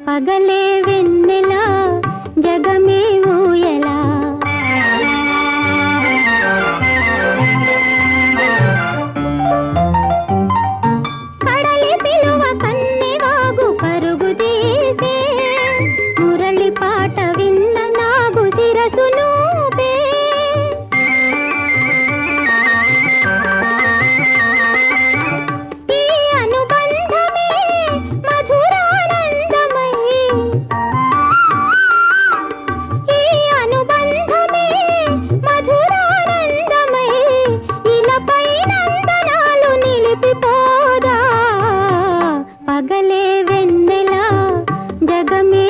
పగలే వెన్నెల జగమే ఊయలా కడలి పిలువ కన్నెవాగు పరుగు తీసే మురళి పాట విన్న నాగు శిరసును పగలే వెన్నెల జగమే